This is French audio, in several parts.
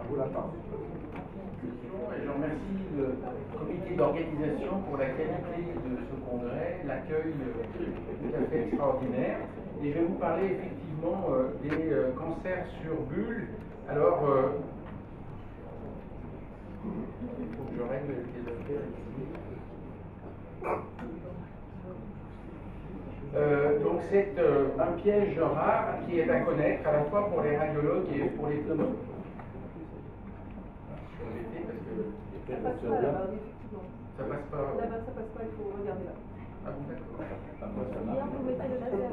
vous la parole. Et je remercie le comité d'organisation pour la qualité de ce congrès, l'accueil tout à fait extraordinaire. Et je vais vous parler effectivement des cancers sur bulles. Alors, il faut que je règle les affaires ici. Donc c'est un piège rare qui est à connaître à la fois pour les radiologues et pour les pneumologues. Ça passe pas là-bas, effectivement. Ça passe pas. Là-bas, ça passe pas, il faut regarder là. Ah bon, d'accord. Bien, vous mettez le laser.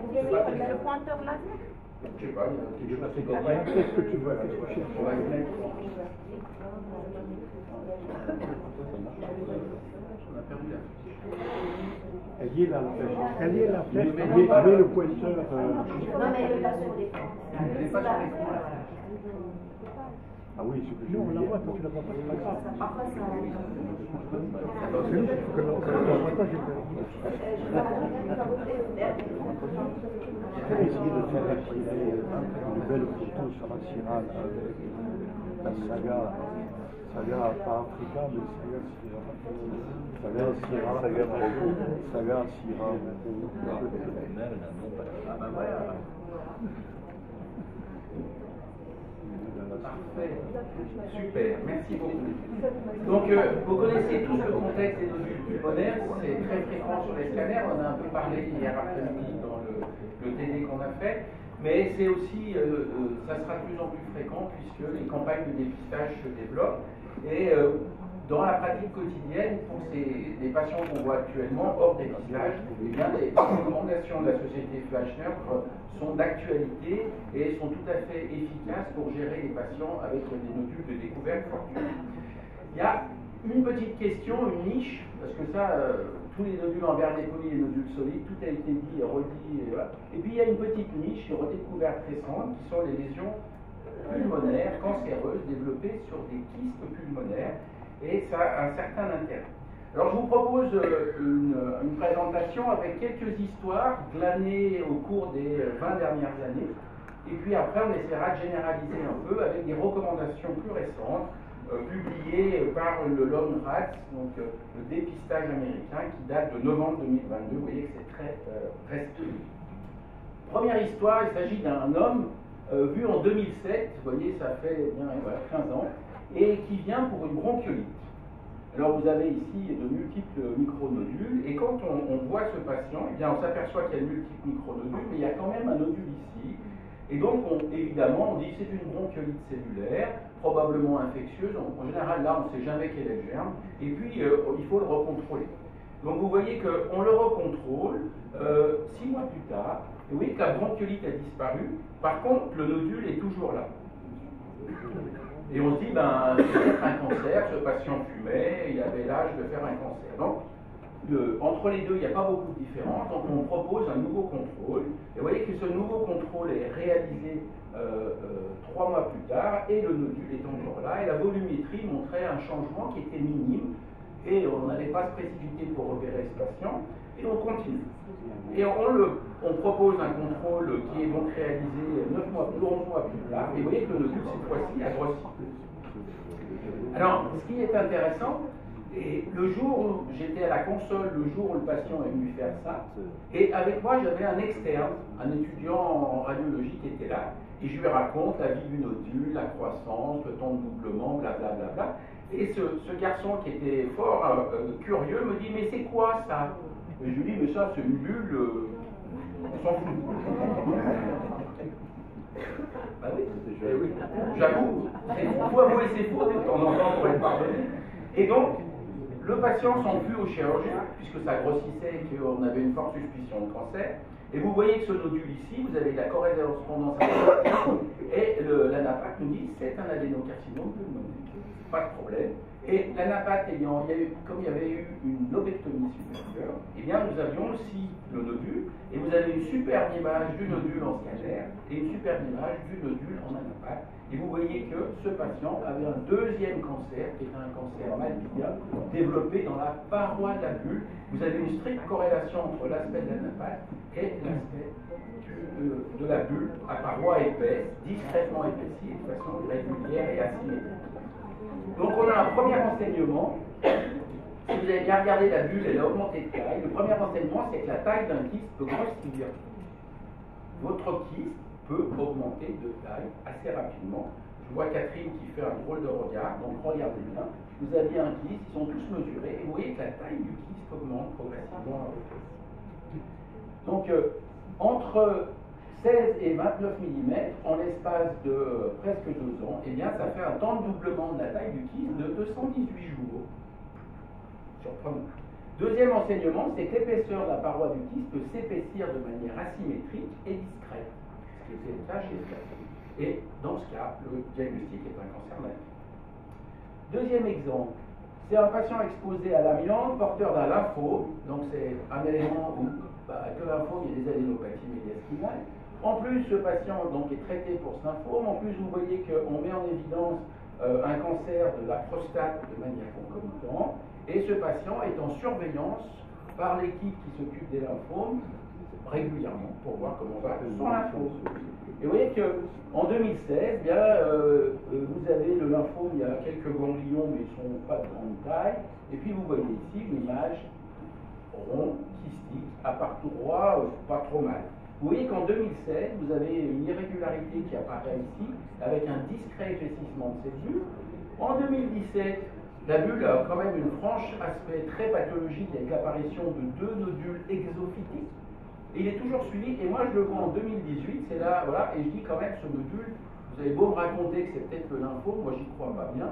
Vous voyez le pointeur laser? Je sais pas, il y a quelque chose qui est Qu'est-ce que tu veux? On va se mettre. On a perdu là. Elle y est là, la flèche. Elle y est la flèche. Mets le pointeur. Non, mais elle est pas sur l'écran. Elle n'est pas sur l'écran là. Ah oui, c'est que nous, on la voit, toi tu la vois pas, c'est pas grave. Parfois, ça. C'est nous, il faut que l'on partage. J'ai essayé de faire une belle photo sur la Sierra, la saga pas Africa, mais saga Sierra. Saga Sierra. Parfait. Super, merci beaucoup. Donc, vous connaissez tous le contexte des nodules pulmonaires, c'est très fréquent sur les scanners, on a un peu parlé hier après-midi dans le TD qu'on a fait, mais c'est aussi, ça sera de plus en plus fréquent puisque les campagnes de dépistage se développent. Et dans la pratique quotidienne, pour des patients qu'on voit actuellement hors dépistage, eh bien, les recommandations de la société Fleischner sont d'actualité et sont tout à fait efficaces pour gérer les patients avec des nodules de découverte fortunés. Il y a une petite question, une niche, parce que ça, tous les nodules en verre dépoli, les nodules solides, tout a été dit, redit, et voilà. Et puis il y a une petite niche, une redécouverte récente, qui sont les lésions pulmonaires cancéreuses développées sur des kystes pulmonaires. Et ça a un certain intérêt. Alors je vous propose une présentation avec quelques histoires glanées au cours des 20 dernières années. Et puis après on essaiera de généraliser un peu avec des recommandations plus récentes, publiées par le Lone Rats, donc le dépistage américain qui date de novembre 2022. Vous voyez que c'est très récent. Première histoire, il s'agit d'un homme vu en 2007, vous voyez ça fait bien, voilà, 15 ans, et qui vient pour une bronchiolite. Alors vous avez ici de multiples micronodules, et quand on voit ce patient, eh bien on s'aperçoit qu'il y a de multiples micronodules, mais il y a quand même un nodule ici, et donc évidemment on dit que c'est une bronchiolite cellulaire, probablement infectieuse, en général là on ne sait jamais quel est le germe, et puis il faut le recontrôler. Donc vous voyez qu'on le recontrôle 6 mois plus tard, et vous voyez que la bronchiolite a disparu, par contre le nodule est toujours là. Et on se dit, ben, c'est peut-être un cancer, ce patient fumait, il avait l'âge de faire un cancer. Donc, entre les deux, il n'y a pas beaucoup de différence, donc on propose un nouveau contrôle. Et vous voyez que ce nouveau contrôle est réalisé 3 mois plus tard, et le nodule est encore là, et la volumétrie montrait un changement qui était minime, et on n'allait pas se précipiter pour repérer ce patient, et on continue. Et on propose un contrôle qui est donc réalisé 11 mois plus tard, et vous voyez que le nodule, cette fois-ci, a grossi. Alors, ce qui est intéressant, et le jour où j'étais à la console, le jour où le patient est venu faire ça, et avec moi j'avais un externe, un étudiant en radiologie qui était là, et je lui raconte la vie du nodule, la croissance, le temps de doublement, blablabla. Bla, bla. Et ce garçon qui était fort curieux me dit, mais c'est quoi ça? Et je lui dis, mais ça c'est une bulle, on s'en fout. Bah oui, j'avoue, faut avouer ses fautes de temps en temps pour être pardonné. Et donc, le patient s'en fut au chirurgien, puisque ça grossissait et qu'on avait une forte suspicion de cancer. Et vous voyez que ce nodule ici, vous avez la correspondance et l'anapath nous dit c'est un adénocarcinome pulmonaire. Pas de problème. Et l'anapath ayant, comme il y avait eu une lobectomie supérieure, eh bien nous avions aussi le nodule, et vous avez une superbe image du nodule en scanner et une superbe image du nodule en anapath. Et vous voyez que ce patient avait un deuxième cancer, qui est un cancer malpigien, développé dans la paroi de la bulle. Vous avez une stricte corrélation entre l'aspect de la nymphale et l'aspect de la bulle à paroi épaisse, discrètement épaissie, de façon régulière et asymétrique. Donc on a un premier enseignement. Si vous avez bien regardé, la bulle, elle a augmenté de taille. Le premier enseignement, c'est que la taille d'un kyste peut grossir. Votre kyste peut augmenter de taille assez rapidement. Je vois Catherine qui fait un drôle de regard, donc regardez bien. Vous aviez un kyste, ils sont tous mesurés, et vous voyez que la taille du kyste augmente progressivement. Donc, entre 16 et 29 mm, en l'espace de presque 2 ans, eh bien, ça fait un temps de doublement de la taille du kyste de 218 jours. Surprenant. Deuxième enseignement, c'est que l'épaisseur de la paroi du kyste peut s'épaissir de manière asymétrique et discrète. Ce qui était le cas chez ce cas. Et dans ce cas, le diagnostic est un cancer malign. Deuxième exemple, c'est un patient exposé à l'amiante, porteur d'un lymphome. Donc c'est un élément où, avec le lymphome, il y a des adénopathies médiastinales. En plus, ce patient donc, est traité pour ce lymphome. En plus, vous voyez qu'on met en évidence un cancer de la prostate de manière concomitante. Et ce patient est en surveillance par l'équipe qui s'occupe des lymphomes régulièrement pour voir comment va son lymphome. Et vous voyez qu'en 2016, bien, vous avez le lymphome, il y a quelques ganglions, mais ils ne sont pas de grande taille. Et puis vous voyez ici une image ronde, kystique, à partout droit, pas trop mal. Vous voyez qu'en 2016, vous avez une irrégularité qui apparaît ici, avec un discret épaississement de cette bulle. En 2017, la bulle a quand même une franche aspect très pathologique avec l'apparition de 2 nodules exophytiques. Et il est toujours suivi, et moi je le vois en 2018, c'est là, voilà, et je dis quand même ce nodule, vous avez beau me raconter que c'est peut-être le lymphome, moi j'y crois pas bien,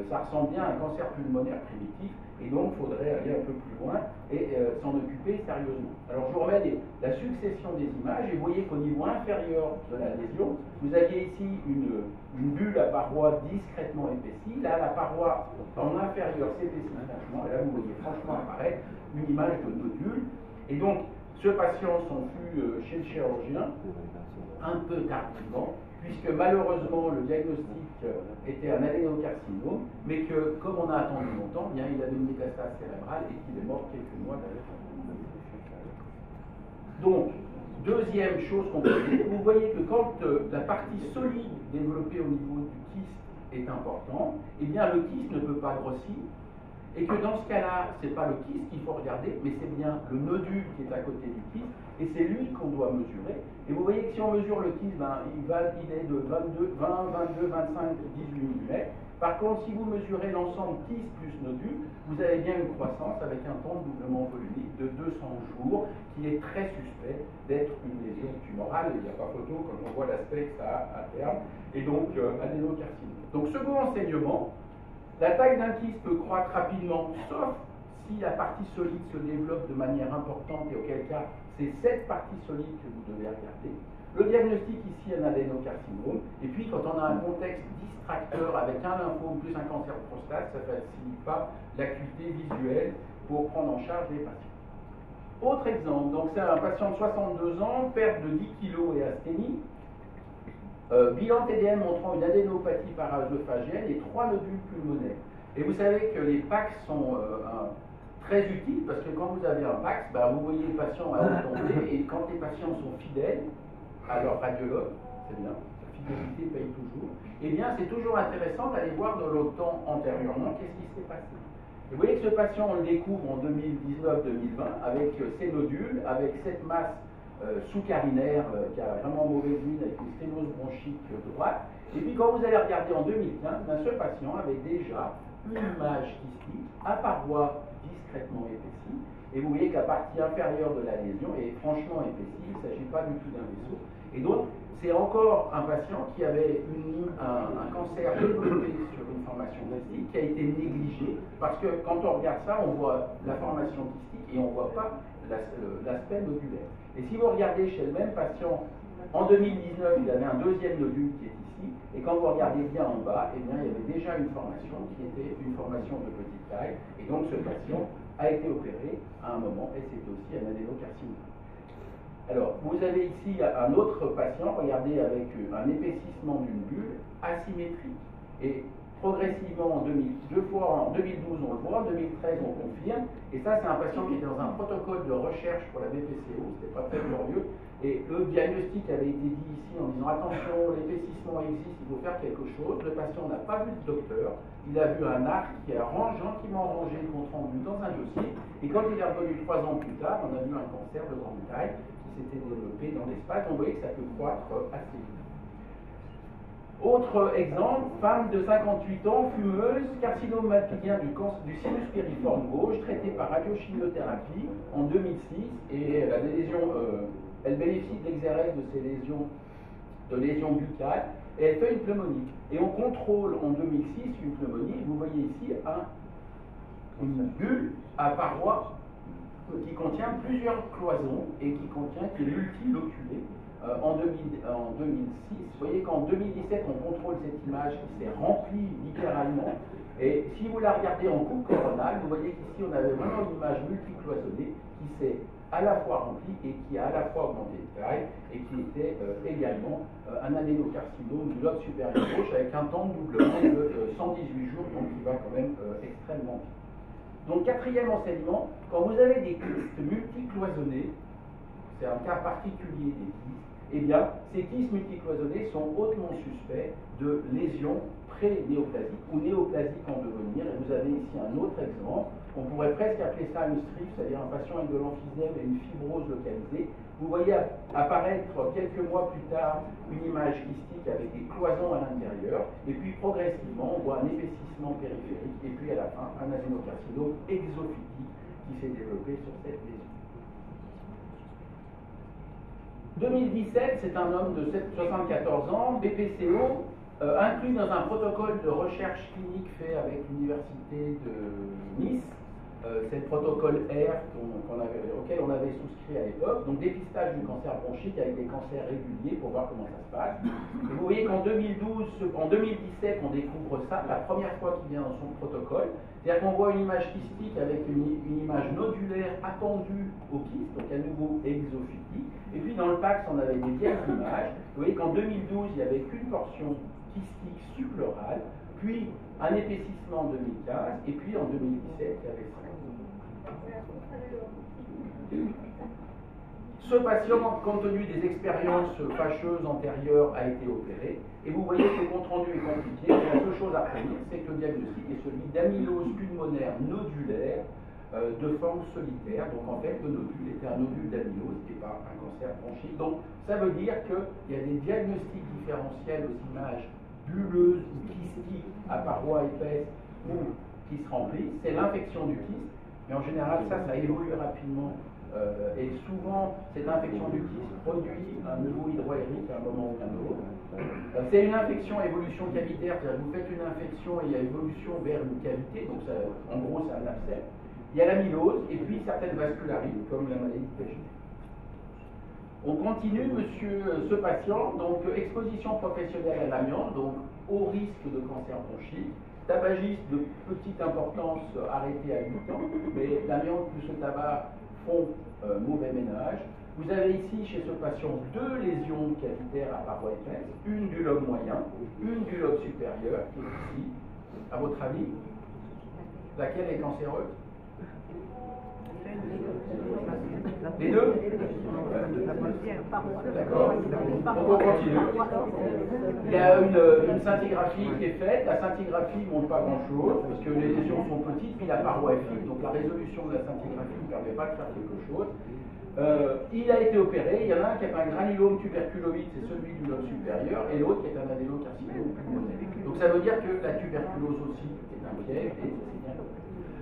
ça ressemble bien à un cancer pulmonaire primitif, et donc il faudrait aller un peu plus loin et s'en occuper sérieusement. Alors je vous remets la succession des images, et vous voyez qu'au niveau inférieur de la lésion, vous aviez ici une bulle à paroi discrètement épaissie, là la paroi en inférieur s'épaissit vachement, et là vous voyez franchement apparaître une image de nodule, et donc ce patient s'en fut chez le chirurgien un peu tardivement, puisque malheureusement le diagnostic était un adénocarcinome, mais que comme on a attendu longtemps, bien, il avait une métastase cérébrale et qu'il est mort quelques mois derrière. Donc, deuxième chose qu'on peut dire, vous voyez que quand la partie solide développée au niveau du kyste est importante, eh bien le kyste ne peut pas grossir. Et que dans ce cas-là, ce n'est pas le kyste qu'il faut regarder, mais c'est bien le nodule qui est à côté du kyste, et c'est lui qu'on doit mesurer. Et vous voyez que si on mesure le kyste, ben, il est de 20, 22, 25, 18 mm. Par contre, si vous mesurez l'ensemble kyste plus nodule, vous avez bien une croissance avec un temps de doublement volumique de 200 jours, qui est très suspect d'être une lésion tumorale. Il n'y a pas photo quand on voit l'aspect que ça a à terme, et donc adénocarcinome. Donc, second enseignement, la taille d'un kyste peut croître rapidement, sauf si la partie solide se développe de manière importante, et auquel cas, c'est cette partie solide que vous devez regarder. Le diagnostic ici est un adénocarcinome, et puis quand on a un contexte distracteur avec un lymphome plus un cancer de prostate, ça ne facilite pas l'acuité visuelle pour prendre en charge les patients. Autre exemple, donc c'est un patient de 62 ans, perte de 10 kg et asthénie. Bilan TDM montrant une adénopathie paraœsophagienne et 3 nodules pulmonaires. Et vous savez que les PAX sont très utiles parce que quand vous avez un PAX, ben, vous voyez le patient à haute tombée, et quand les patients sont fidèles à leur radiologue, c'est bien, la fidélité paye toujours, et bien c'est toujours intéressant d'aller voir dans le temps antérieurement qu'est-ce qui s'est passé. Et vous voyez que ce patient, on le découvre en 2019-2020 avec ces nodules, avec cette masse sous-carinaire qui a vraiment mauvaise mine avec une sténose bronchique droite. Et puis quand vous allez regarder en 2015, ben, ce patient avait déjà une image kystique à paroi discrètement épaissie. Et vous voyez que la partie inférieure de la lésion est franchement épaissie, il ne s'agit pas du tout d'un vaisseau. Et donc, c'est encore un patient qui avait un cancer développé sur une formation kystique qui a été négligé, parce que quand on regarde ça, on voit la formation kystique et on ne voit pas l'aspect nodulaire. Et si vous regardez chez le même patient, en 2019, il avait un deuxième nodule qui est ici, et quand vous regardez bien en bas, eh bien, il y avait déjà une formation qui était une formation de petite taille, et donc ce patient a été opéré à un moment, et c'était aussi un adénocarcinome. Alors, vous avez ici un autre patient, regardez, avec un épaississement d'une bulle asymétrique. Et progressivement, deux fois en 2012 on le voit, en 2013 on confirme, et ça c'est un patient qui était dans un protocole de recherche pour la BPCO, c'était pas très glorieux, et le diagnostic avait été dit ici en disant attention, l'épaississement existe, il faut faire quelque chose. Le patient n'a pas vu le docteur, il a vu un arc qui a gentiment rangé le compte rendu dans un dossier, et quand il est revenu 3 ans plus tard, on a vu un cancer de grande taille qui s'était développé dans l'espace. On voyait que ça peut croître assez vite. Autre exemple, femme de 58 ans, fumeuse, carcinome malign du sinus piriforme gauche, traitée par radiochimiothérapie en 2006, et elle a des lésions, elle bénéficie de l'exérèse de ces lésions buccales, et elle fait une pneumonie. Et on contrôle en 2006 une pneumonie, vous voyez ici une bulle à paroi qui contient plusieurs cloisons et qui est multiloculée. En 2006, vous voyez qu'en 2017 on contrôle cette image qui s'est remplie littéralement, et si vous la regardez en coupe coronale, vous voyez qu'ici on avait vraiment une image multicloisonnée qui s'est à la fois remplie et qui a à la fois augmenté de taille, et qui était également un adénocarcinome du lobe supérieur gauche avec un temps de doublement de 118 jours, donc qui va quand même extrêmement vite. Donc quatrième enseignement, quand vous avez des kystes multicloisonnés, c'est un cas particulier des kystes, eh bien, ces kystes multicloisonnés sont hautement suspects de lésions pré-néoplasiques ou néoplasiques en devenir. Et vous avez ici un autre exemple. On pourrait presque appeler ça une strip, c'est-à-dire un patient avec de l'emphysème et une fibrose localisée. Vous voyez apparaître quelques mois plus tard une image kystique avec des cloisons à l'intérieur, et puis progressivement on voit un épaississement périphérique, et puis à la fin un adénocarcinome exophytique qui s'est développé sur cette lésion. 2017, c'est un homme de 74 ans, BPCO, inclus dans un protocole de recherche clinique fait avec l'université de Nice. C'est le protocole R auquel on avait souscrit à l'époque, donc dépistage du cancer bronchique avec des cancers réguliers pour voir comment ça se passe. Et vous voyez qu'en 2017, on découvre ça, la première fois qu'il vient dans son protocole, c'est-à-dire qu'on voit une image kystique avec une image nodulaire attendue au kyste, donc à nouveau exophytique. Et puis dans le PAX, on avait des vieilles images. Vous voyez qu'en 2012, il n'y avait qu'une portion kystique subpleurale, puis un épaississement en 2015, et puis en 2017, il y avait ça. Ce patient, compte tenu des expériences fâcheuses antérieures, a été opéré, et vous voyez que le compte rendu est compliqué. La seule chose à retenir, c'est que le diagnostic est celui d'amylose pulmonaire nodulaire de forme solitaire. Donc en fait, le nodule était un nodule d'amylose et pas un cancer bronchique. Donc ça veut dire qu'il y a des diagnostics différentiels aux images bulleuses ou kystiques à parois épaisses ou qui se remplissent. C'est l'infection du kyste, mais en général, ça évolue rapidement. Et souvent, cette infection du kyste produit un nouveau hydroaérique à un moment ou à un autre. C'est une infection à évolution cavitaire, c'est-à-dire que vous faites une infection et il y a évolution vers une cavité, donc ça, en gros c'est un abcès. Il y a l'amylose et puis certaines vascularites, comme la maladie de Paget. On continue, ce patient, donc exposition professionnelle à l'amiante, donc haut risque de cancer bronchique, tabagisme de petite importance arrêté à 8 ans, mais l'amiante plus le tabac font mauvais ménage. Vous avez ici chez ce patient 2 lésions cavitaires à parois épaisses, une du lobe moyen, une du lobe supérieur, qui est ici. À votre avis, laquelle est cancéreuse? Les deux? D'accord. Donc on continue. Il y a une scintigraphie qui est faite. La scintigraphie ne montre pas grand-chose, parce que les lésions sont petites, puis la paroi est fine, donc la résolution de la scintigraphie ne permet pas de faire quelque chose. Il a été opéré. Il y en a un qui a un granulome tuberculoïde, c'est celui du lobe supérieur, et l'autre qui est un adénocarcinome pulmonaire. Donc ça veut dire que la tuberculose aussi est un piège, et c'est bien.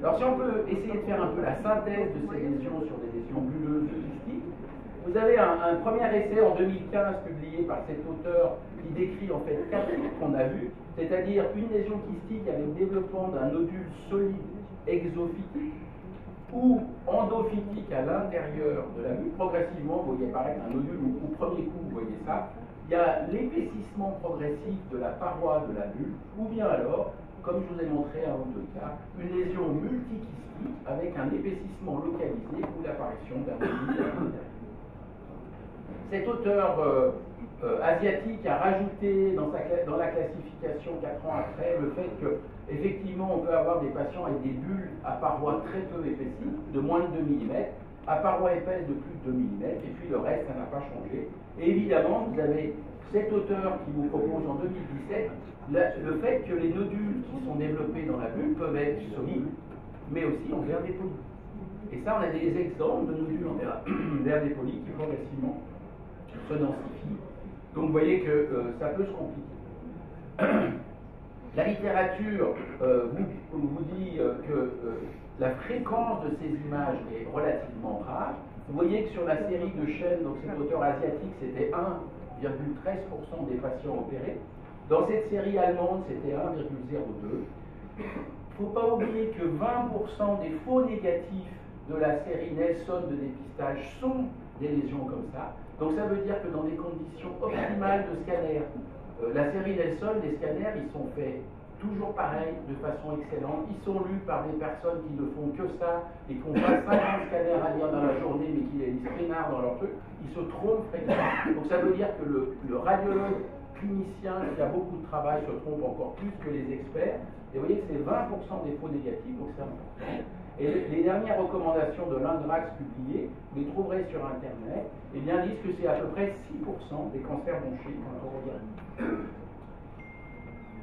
Alors si on peut essayer de faire un peu la synthèse de ces lésions sur des lésions bulleuses kystiques, vous avez un premier essai en 2015 publié par cet auteur qui décrit en fait 4 types qu'on a vus, c'est-à-dire une lésion kystique avec développement d'un nodule solide exophytique ou endophytique à l'intérieur de la bulle. Progressivement, vous voyez apparaître un nodule, au premier coup, vous voyez ça. Il y a l'épaississement progressif de la paroi de la bulle, ou bien alors, comme je vous ai montré un ou deux cas, une lésion multikystique avec un épaississement localisé ou l'apparition d'un nodule à l'intérieur. cet auteur asiatique a rajouté dans la classification 4 ans après le fait que effectivement on peut avoir des patients avec des bulles à parois très peu épaisses, de moins de 2 mm, à parois épaisses de plus de 2 mm, et puis le reste, ça n'a pas changé. Et évidemment, vous avez cet auteur qui vous propose en 2017 le fait que les nodules qui sont développés dans la bulle peuvent être solides, mais aussi en verre dépoli. Et ça, on a des exemples de nodules en verre dépoli qui progressivement se densifient. Donc vous voyez que ça peut se compliquer. La littérature vous dit que la fréquence de ces images est relativement rare. Vous voyez que sur la série de chaînes, donc cet auteur asiatique, c'était 1,13% des patients opérés. Dans cette série allemande, c'était 1,02. Il ne faut pas oublier que 20% des faux négatifs de la série Nelson de dépistage sont des lésions comme ça. Donc ça veut dire que dans des conditions optimales de scanner, la série Nelson, les scanners, ils sont faits toujours pareil, de façon excellente. Ils sont lus par des personnes qui ne font que ça et qui ont pas 50 scanners à lire dans la journée, mais qui les lisent peinards dans leur truc. Ils se trompent fréquemment. Donc ça veut dire que le radiologue clinicien qui a beaucoup de travail se trompe encore plus que les experts. Et vous voyez que c'est 20% des faux négatifs, donc c'est important. Et les dernières recommandations de l'Indrax publiées, vous les trouverez sur Internet, eh bien, disent que c'est à peu près 6% des cancers bronchiques quand on regarde.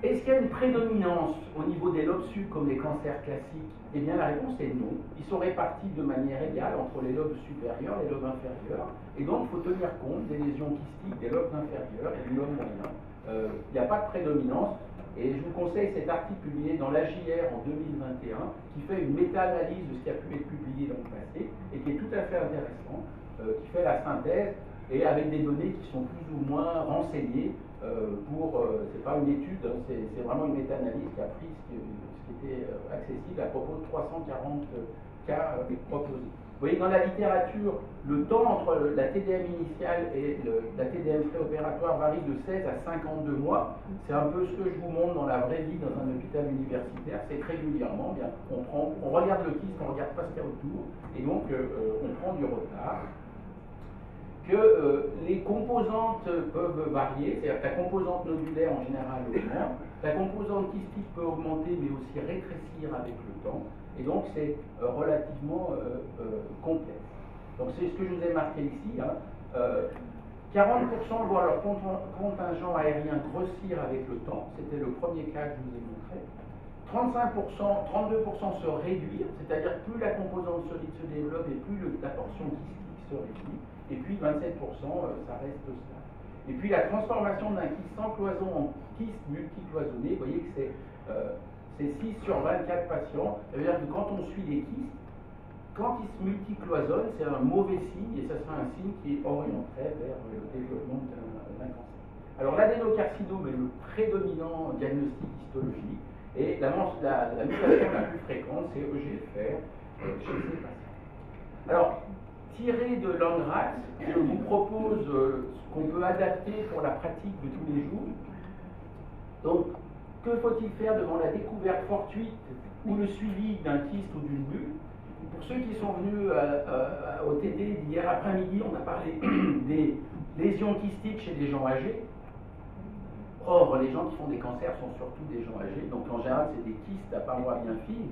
Est-ce qu'il y a une prédominance au niveau des lobes sub comme les cancers classiques? Eh bien, la réponse est non. Ils sont répartis de manière égale entre les lobes supérieurs et les lobes inférieurs. Et donc, il faut tenir compte des lésions kystiques des lobes inférieurs et du lobe moyen. Il n'y a pas de prédominance. Et je vous conseille cet article publié dans l'AJR en 2021 qui fait une méta-analyse de ce qui a pu être publié dans le passé et qui est tout à fait intéressant, qui fait la synthèse et avec des données qui sont plus ou moins renseignées c'est pas une étude, hein, c'est vraiment une méta-analyse qui a pris ce qui était accessible à propos de 340 cas proposés. Vous voyez, dans la littérature, le temps entre la TDM initiale et la TDM préopératoire varie de 16 à 52 mois. C'est un peu ce que je vous montre dans la vraie vie dans un hôpital universitaire. C'est régulièrement, bien, on regarde le kyste, on ne regarde pas ce qu'il y a autour, et donc on prend du retard. Que les composantes peuvent varier, c'est-à-dire que la composante nodulaire en général augmente, la composante kystique peut augmenter mais aussi rétrécir avec le temps, et donc c'est relativement complexe. Donc c'est ce que je vous ai marqué ici, hein. 40% voient leur contingent aérien grossir avec le temps, c'était le premier cas que je vous ai montré. 32% se réduire, c'est-à-dire plus la composante solide se développe et plus la portion kystique se réduit. Et puis 27%, ça reste stable. Et puis la transformation d'un kyste sans cloison en kyste multicloisonné, vous voyez que c'est 6 sur 24 patients. Ça veut dire que quand on suit les kystes, quand ils se multicloisonnent, c'est un mauvais signe et ça sera un signe qui orienterait vers le développement d'un cancer. Alors l'adénocarcinome est le prédominant diagnostic histologique et la mutation la plus fréquente, c'est EGFR chez ces patients. Alors, tiré de l'Andrax, je vous propose ce qu'on peut adapter pour la pratique de tous les jours. Donc, que faut-il faire devant la découverte fortuite ou le suivi d'un kyste ou d'une bulle? Pour ceux qui sont venus au TD d'hier après-midi, on a parlé des lésions kystiques chez des gens âgés. Or, les gens qui font des cancers sont surtout des gens âgés, donc en général, c'est des kystes à parois bien fines.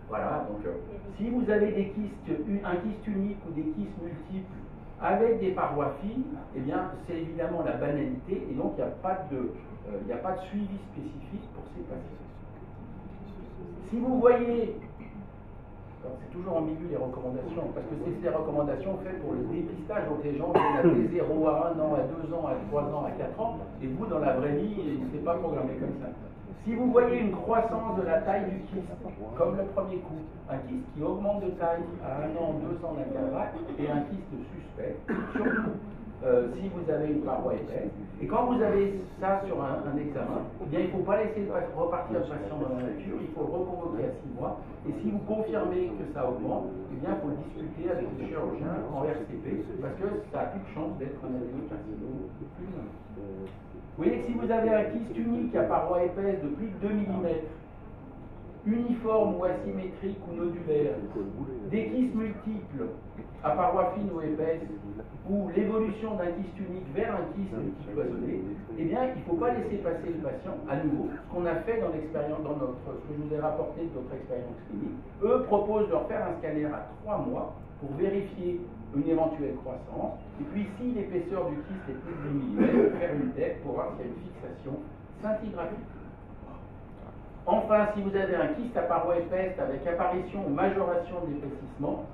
Voilà, donc si vous avez des kystes, un kyste unique ou des kystes multiples avec des parois fines, eh bien c'est évidemment la banalité et donc il n'y a pas de suivi spécifique pour ces patients. Si vous voyez, c'est toujours ambigu les recommandations, parce que c'est des recommandations faites pour le dépistage, donc les gens viennent à T0 à 1 an, à 2 ans, à 3 ans, à 4 ans, et vous dans la vraie vie, c'est pas programmé comme ça. Si vous voyez une croissance de la taille du kyste, comme le premier coup, un kyste qui augmente de taille à 1 an, 2 ans d'intervalle, et un kyste suspect, surtout si vous avez une paroi épaisse, et quand vous avez ça sur un examen, eh bien il ne faut pas laisser repartir le patient dans la nature, il faut le reconvoquer à 6 mois, et si vous confirmez que ça augmente, eh bien il faut le discuter avec le chirurgien en RCP, parce que ça a toute chance d'être un adénocarcinome plus. Vous voyez que si vous avez un kyste unique à paroi épaisse de plus de 2 mm, uniformes ou asymétriques ou nodulaires, des kystes multiples à parois fines ou épaisses, ou l'évolution d'un kyste unique vers un kyste multicloisonné, eh bien, il ne faut pas laisser passer le patient, à nouveau, ce qu'on a fait dans l'expérience, ce que je vous ai rapporté de notre expérience clinique. Eux proposent de refaire un scanner à 3 mois pour vérifier une éventuelle croissance, et puis si l'épaisseur du kyste est plus de 10 mm, faire une tête pour voir s'il y a une fixation scintigraphique. Enfin, si vous avez un kyste à parois épaisses avec apparition ou majoration de l'épaississement,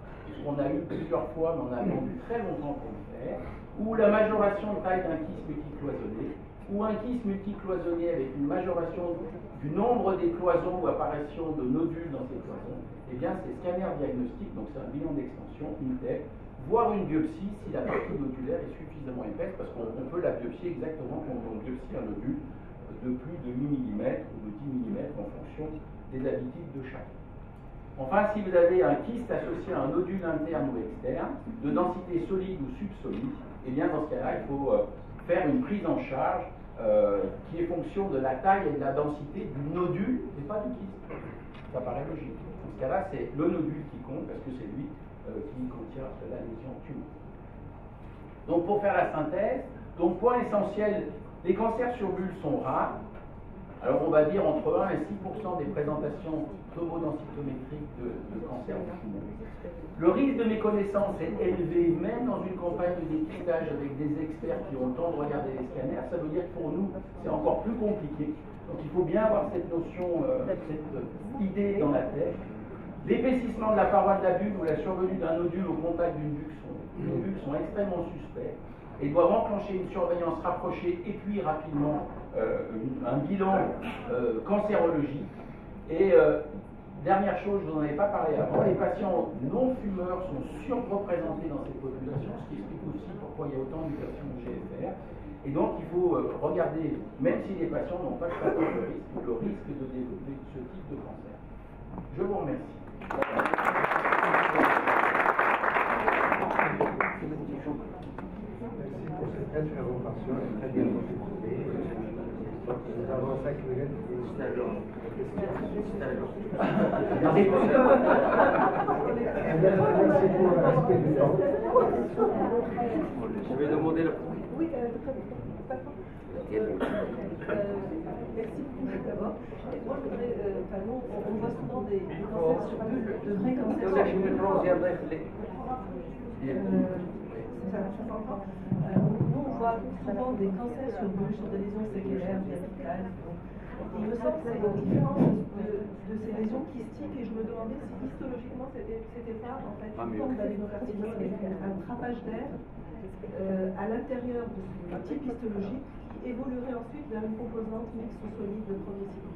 qu'on a eu plusieurs fois, mais on a attendu très longtemps pour le faire, ou la majoration de taille d'un kyste multicloisonné, ou un kyste multicloisonné avec une majoration du nombre des cloisons ou apparition de nodules dans ces cloisons, eh bien c'est scanner diagnostic, donc c'est un bilan d'extension, une tête, voire une biopsie si la partie nodulaire est suffisamment épaisse, parce qu'on peut la biopsier exactement comme on biopsie un nodule de plus de 8 mm ou de 10 mm en fonction des habitudes de chacun. Enfin, si vous avez un kyste associé à un nodule interne ou externe, de densité solide ou subsolide, eh bien dans ce cas-là, il faut faire une prise en charge qui est fonction de la taille et de la densité du nodule et pas du kyste. Ça paraît logique. Dans ce cas-là, c'est le nodule qui compte parce que c'est lui qui contient la lésion tumorale. Donc pour faire la synthèse, donc point essentiel, les cancers sur bulles sont rares. Alors on va dire entre 1 et 6% des présentations tomodensitométriques de cancer du poumon. Le risque de méconnaissance est élevé, même dans une campagne de dépistage avec des experts qui ont le temps de regarder les scanners. Ça veut dire que pour nous, c'est encore plus compliqué. Donc il faut bien avoir cette notion, cette idée dans la tête. L'épaississement de la paroi de la bulle ou la survenue d'un nodule au contact d'une bulle sont extrêmement suspects et doivent enclencher une surveillance rapprochée et puis rapidement un bilan cancérologique. Et dernière chose, je vous en avais pas parlé avant, les patients non fumeurs sont surreprésentés dans cette population, ce qui explique aussi pourquoi il y a autant de mutations de GFR. Et donc il faut regarder, même si les patients n'ont pas de facteur de risque, le risque de développer ce type de cancer. Je vous remercie. Merci pour cette intervention très bien motivée. Nous avons 5 minutes. Merci pour le respect du temps. Je vais demander le... Oui, merci beaucoup d'abord. Moi, je voudrais, nous, on voit souvent des cancers sur bulles, de vrais cancers sur bulles. Nous, on voit souvent des cancers sur bulles, sur des lésions séquelaires, verticales. Il me semble que c'est une différence de ces lésions kystiques et je me demandais si histologiquement c'était pas en fait une forme d'adénocarcinome avec un trapage d'air à l'intérieur de ce type histologique qui évoluerait ensuite vers une composante mixte ou solide de premier cycle.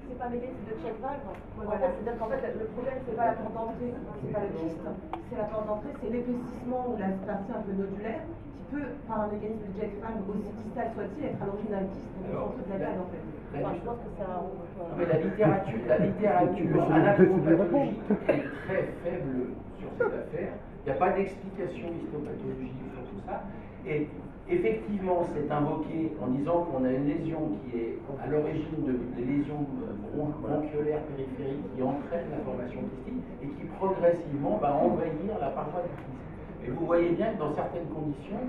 C'est pas mêlé, c'est de check valve. Voilà. En fait, c'est-à-dire qu'en fait, le problème, c'est pas la porte d'entrée, c'est pas le kyste, c'est la porte d'entrée, c'est l'épaississement ou la partie un peu nodulaire qui peut, par un mécanisme de check valve, aussi distal soit-il, être à l'origine d'un kyste, donc de la balle en fait. Enfin, je pense que c'est un... Mais la littérature anatomopathologique est très faible sur cette affaire. Il n'y a pas d'explication histopathologique sur tout ça. Et effectivement, c'est invoqué en disant qu'on a une lésion qui est à l'origine des lésions bronchiolaires périphériques qui entraînent la formation kystique et qui progressivement va envahir la paroi du kyste. Et vous voyez bien que dans certaines conditions,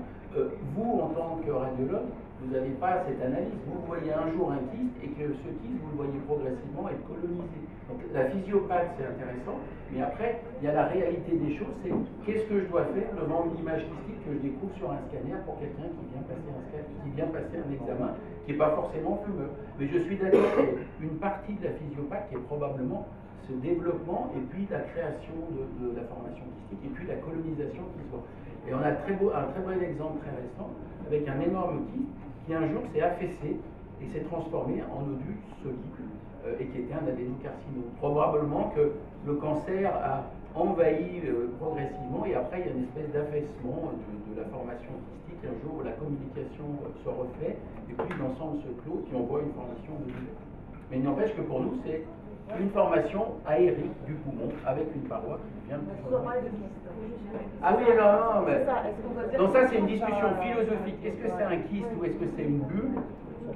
vous, en tant que radiologue, vous n'avez pas cette analyse. Vous voyez un jour un kyste et que ce kyste, vous le voyez progressivement être colonisé. Donc la physiopathe, c'est intéressant, mais après, il y a la réalité des choses, c'est qu'est-ce que je dois faire devant une image kystique que je découvre sur un scanner pour quelqu'un qui vient passer un scanner, qui vient passer un examen, qui n'est pas forcément fumeur. Mais je suis d'accord qu'une partie de la physiopathe qui est probablement ce développement et puis la création de la formation kystique et puis la colonisation qui se voit. Et on a un très bel exemple très récent avec un énorme kyste qui un jour s'est affaissé et s'est transformé en nodule solide et qui était un adénocarcinome. Probablement que le cancer a envahi progressivement et après il y a une espèce d'affaissement de la formation kystique un jour où la communication se refait et puis l'ensemble se clôt et on voit une formation nodulaire. Mais il n'empêche que pour nous c'est une formation aérique du poumon avec une paroi qui vient de... Ah oui, non, mais... Donc ça, c'est une discussion philosophique. Est-ce que c'est un kyste ou est-ce que c'est une bulle?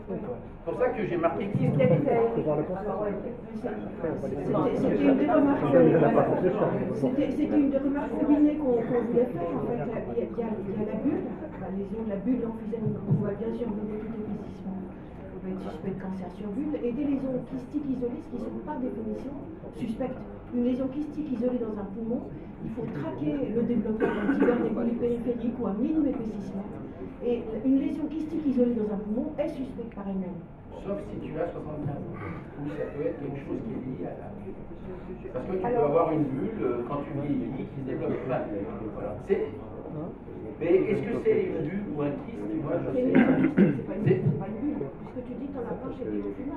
C'est pour ça que j'ai marqué kyste. C'était une des remarques combinées qu'on voulait faire. En fait, il y a la bulle, la lésion de la bulle emphysème, on voit bien survenir tout épaississement. On va être suspect de cancer sur bulle, et des lésions kystiques isolées, ce qui sont par définition suspectes. Une lésion kystique isolée dans un poumon, il faut traquer le développement d'un tuberculose périphérique ou un minime épaississement. Et une lésion kystique isolée dans un poumon est suspecte par elle-même. Sauf si tu as 75 ans. Ou ça peut être quelque chose qui est lié à la bulle. Parce que tu peux avoir une bulle quand tu vieillis qui se développe. Voilà. Mais est-ce que c'est une bulle ou un kyste? Moi, je sais. C'est pas une bulle. Puisque tu dis que ton approche est définitive.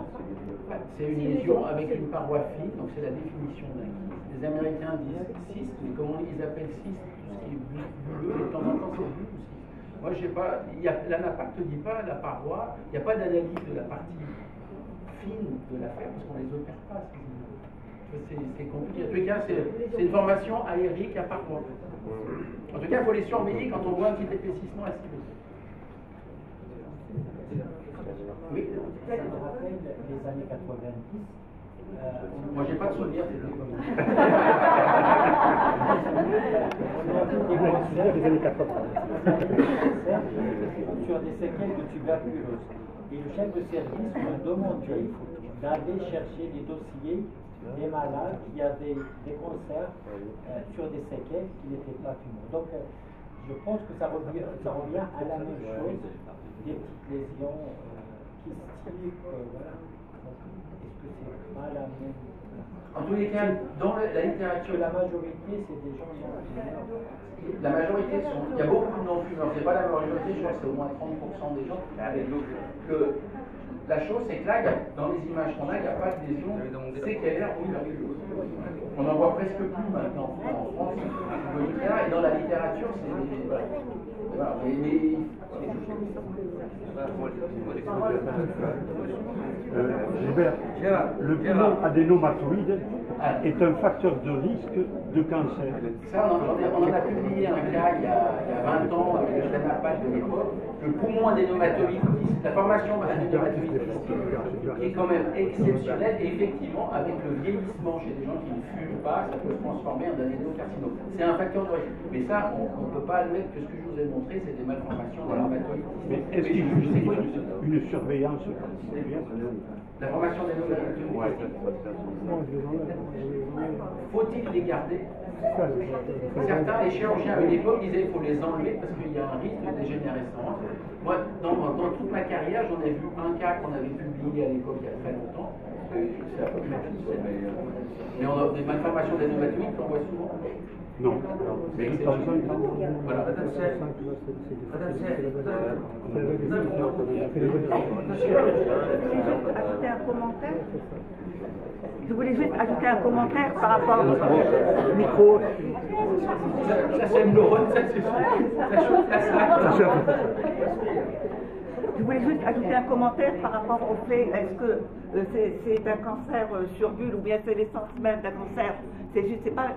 C'est une lésion avec une paroi fine, donc c'est la définition d'un kyste. Les Américains disent cyste, mais comment ils appellent cyste? Tout ce qui est bulleux, et de temps en temps c'est bulle aussi. Moi, je sais pas, l'ANAPAC ne te dit pas la paroi, il n'y a pas d'analyse de la partie fine de l'affaire, parce qu'on ne les opère pas. C'est compliqué. En tout cas, c'est une formation aérique à paroi. En tout cas, il faut les surveiller quand on voit un petit épaississement à cible. Oui. Ça me rappelle les années 90. Moi, j'ai pas de souvenir. Des années 80. Sur des séquelles de tuberculose. Et le chef de service me demandait d'aller chercher des dossiers des malades qui avaient des cancers sur des séquelles qui n'étaient pas tumeurs. Donc, je pense que ça revient à la même chose, des petites lésions kystiques. Voilà. Est-ce que c'est pas la même? En tous les cas, dans la littérature, la majorité, c'est des gens non-fumeurs. La majorité sont. Il y a beaucoup de non-fumeurs. C'est pas la majorité, je crois que c'est au moins 30% des gens. La chose, c'est que là, dans les images qu'on a, il n'y a pas de lésion séquelaire ou tuberculose. On n'en voit presque plus maintenant en France. Et dans la littérature, c'est. Voilà. Gilbert, le poumon adénomatoïde est un facteur de risque de cancer. Ça, on en a publié un cas il y a 20 ans avec le l'ANAPAC de l'époque. Le poumon adénomatoïde, la formation adénomatoïde qui est quand même exceptionnelle, et effectivement, avec le vieillissement chez des gens qui ne fument pas, ça peut se transformer en adénocarcinome. C'est un facteur de risque. Mais ça, on ne peut pas admettre que ce que je vous ai montré, c'est des malformations adénomatoïdes. Mais est-ce qu'il justifie une surveillance particulière? La formation adénomatoïde. Faut-il les garder? Certains, les chirurgiens à une époque disaient qu'il faut les enlever parce qu'il y a un risque de dégénérescence. Moi, dans toute ma carrière, j'en ai vu un cas qu'on avait publié à l'époque il y a très longtemps. C'est à peu près tout. Mais on a des malformations adénomatoïdes qu'on voit souvent. Non. Mais voilà. Je voulais juste ajouter un commentaire par rapport au micro. Ça c'est une neurone, ça c'est ça. Je voulais juste ajouter un commentaire par rapport au fait, est-ce que c'est un cancer sur bulle ou bien c'est l'essence même d'un cancer? C'est juste, c'est pas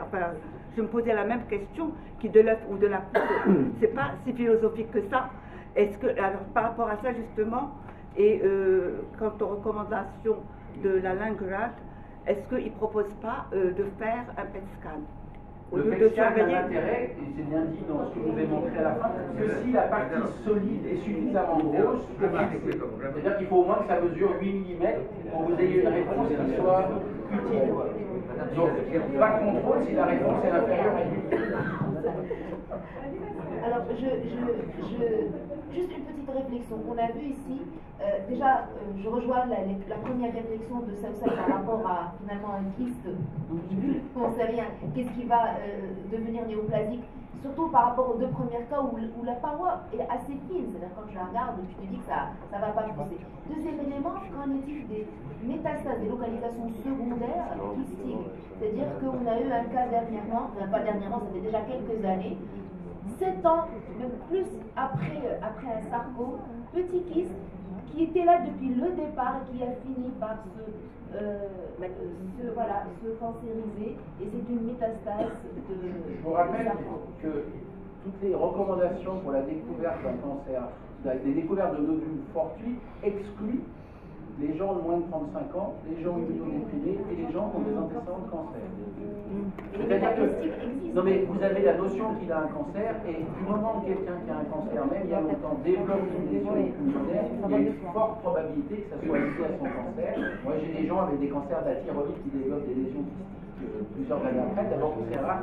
enfin, je me posais la même question qui de l'œuf ou de la poule. C'est pas si philosophique que ça. Est-ce que, alors par rapport à ça justement, et quant aux recommandations de la Langerhans, est-ce qu'ils ne proposent pas de faire un PET scan? Le PET scan a l'intérêt, et c'est bien dit dans ce que je vous ai montré à la fin, que si la partie solide est suffisamment grosse, c'est-à-dire qu'il faut au moins que ça mesure 8 mm pour que vous ayez une réponse qui soit utile. Donc, pas de contrôle si la réponse est inférieure à 8 mm. Alors, juste une petite réflexion. On a vu ici, déjà, je rejoins la première réflexion de Sousa par rapport à finalement un kyste, on ne sait rien, qu'est-ce qui va devenir néoplasique, surtout par rapport aux deux premiers cas où la paroi est assez fine, c'est-à-dire quand je la regarde, tu te dis que ça ne va pas pousser. Deuxième élément, qu'en est-il des métastases, des localisations secondaires kystiques, c'est-à-dire qu'on a eu un cas dernièrement, enfin pas dernièrement, ça fait déjà quelques années, 7 ans, même plus après un sarco, petit kyste, qui était là depuis le départ et qui a fini par se cancériser, et c'est une métastase de. Je vous rappelle que toutes les recommandations pour la découverte d'un cancer, des découvertes de nodules fortuits, excluent les gens de moins de 35 ans, les gens immunodéprimés et les gens qui ont des antécédents de cancer. C'est-à-dire que, non mais vous avez la notion qu'il a un cancer, et du moment que quelqu'un qui a un cancer, même il y a longtemps, développe une lésion pulmonaire, il y a une forte probabilité que ça soit lié à son cancer. Moi j'ai des gens avec des cancers de la thyroïde qui développent des lésions kystiques plusieurs années après. D'abord c'est rare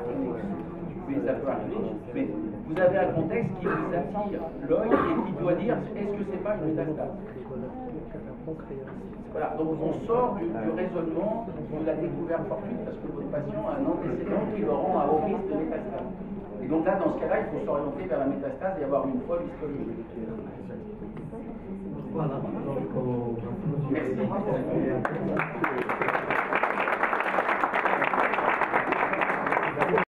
mais ça peut arriver. Mais vous avez un contexte qui vous attire l'œil et qui doit dire est-ce que c'est pas une métastase. Voilà, donc on sort du raisonnement de la découverte fortuite parce que votre patient a un antécédent qui le rend à haut risque de métastase. Et donc là, dans ce cas-là, il faut s'orienter vers la métastase et avoir une preuve histologique. Voilà, donc Merci.